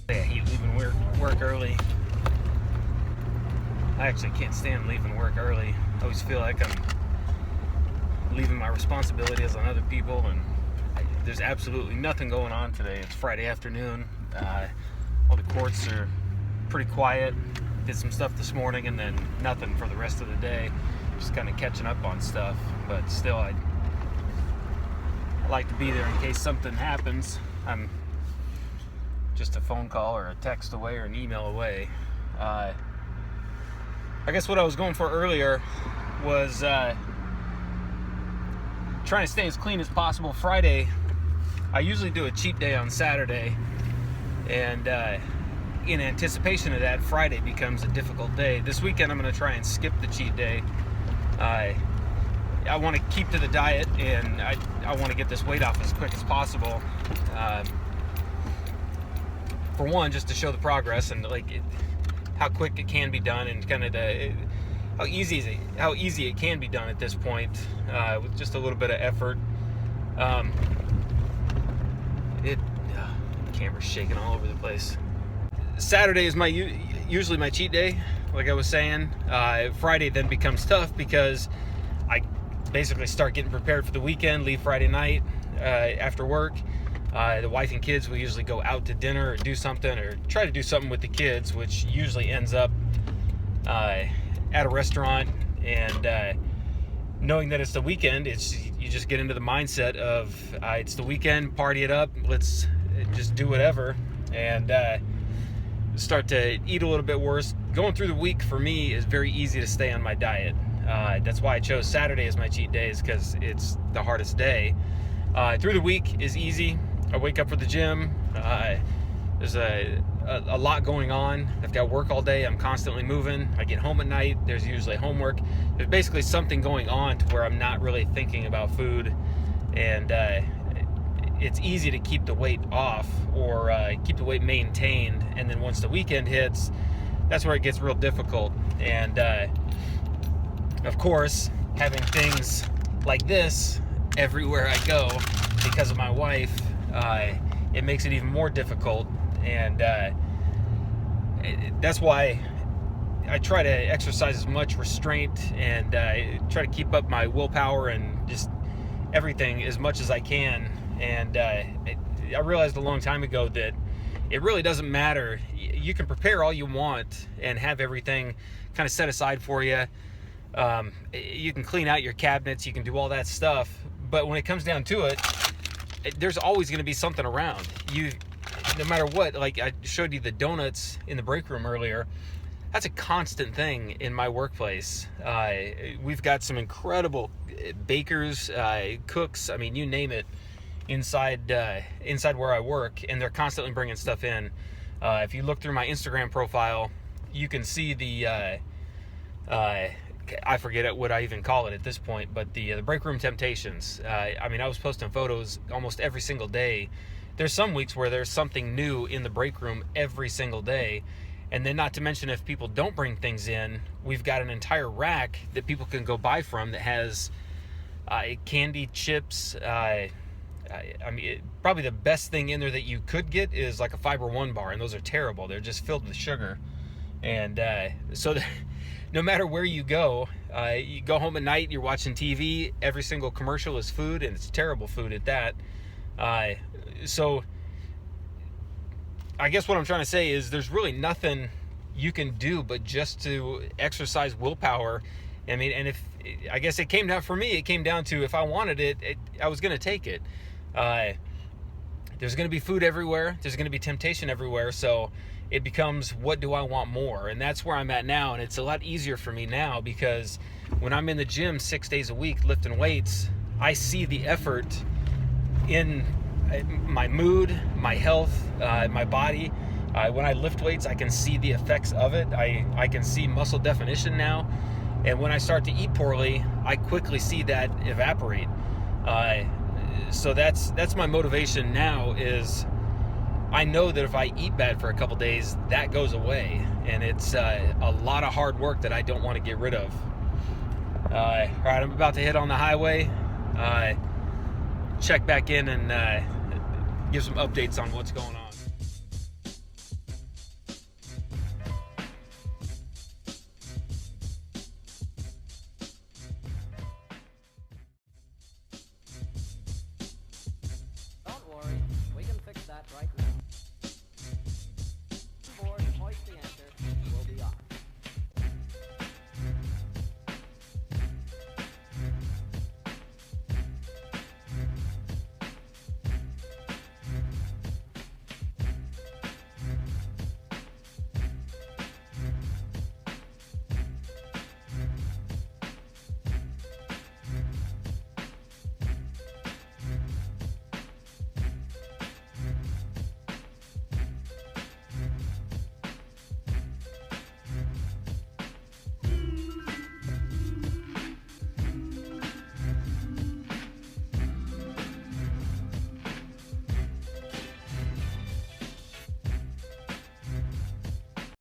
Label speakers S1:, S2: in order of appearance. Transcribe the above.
S1: I hate leaving work early. I actually can't stand leaving work early. I always feel like I'm leaving my responsibilities on other people, and there's absolutely nothing going on today. It's Friday afternoon. All the courts are pretty quiet. Did some stuff this morning and then nothing for the rest of the day. Just kind of catching up on stuff, but still I like to be there in case something happens. I'm just a phone call or a text away or an email away. I guess what I was going for earlier was trying to stay as clean as possible. Friday, I usually do a cheat day on Saturday, and in anticipation of that, Friday becomes a difficult day. This weekend I'm going to try and skip the cheat day. I want to keep to the diet, and I want to get this weight off as quick as possible. For one, just to show the progress and how quick it can be done, and kind of how easy it can be done at this point with just a little bit of effort. Camera's shaking all over the place. Saturday is usually my cheat day, like I was saying. Friday then becomes tough because I basically start getting prepared for the weekend, leave Friday night after work. The wife and kids will usually go out to dinner or do something, or try to do something with the kids, which usually ends up at a restaurant. And knowing that it's the weekend, you just get into the mindset of it's the weekend, party it up, let's just do whatever, and start to eat a little bit worse. Going through the week for me is very easy to stay on my diet. That's why I chose Saturday as my cheat day, is because it's the hardest day. Through the week is easy. I wake up for the gym. There's a lot going on. I've got work all day. I'm constantly moving. I get home at night. There's usually homework. There's basically something going on to where I'm not really thinking about food, and it's easy to keep the weight off or keep the weight maintained. And then once the weekend hits, that's where it gets real difficult. And of course, having things like this everywhere I go because of my wife, it makes it even more difficult. And that's why I try to exercise as much restraint and try to keep up my willpower and just everything as much as I can. And I realized a long time ago that it really doesn't matter. You can prepare all you want and have everything kind of set aside for you. You can clean out your cabinets, you can do all that stuff, but when it comes down to it, there's always going to be something around. No matter what, like I showed you the donuts in the break room earlier, that's a constant thing in my workplace. We've got some incredible bakers, cooks, I mean, you name it, inside where I work, and they're constantly bringing stuff in. If you look through my Instagram profile, you can see the I forget what I even call it at this point, but the break room temptations. I mean, I was posting photos almost every single day. There's some weeks where there's something new in the break room every single day. And then, not to mention, if people don't bring things in, we've got an entire rack that people can go buy from that has candy, chips. I mean, probably the best thing in there that you could get is like a Fiber One bar, and those are terrible. They're just filled with sugar. And so no matter where you go home at night, you're watching TV, every single commercial is food, and it's terrible food at that. So I guess what I'm trying to say is there's really nothing you can do but just to exercise willpower. I mean, and I guess it came down to if I wanted it, I was going to take it. There's going to be food everywhere. There's going to be temptation everywhere. So it becomes, what do I want more? And that's where I'm at now. And it's a lot easier for me now because when I'm in the gym 6 days a week lifting weights, I see the effort in my mood, my health, my body. When I lift weights, I can see the effects of it. I can see muscle definition now. And when I start to eat poorly, I quickly see that evaporate. So that's my motivation now, is I know that if I eat bad for a couple days, that goes away. And it's a lot of hard work that I don't want to get rid of. All right, I'm about to hit on the highway. Check back in and give some updates on what's going on.
S2: Don't worry, we can fix that right now. Board, hoist the engine.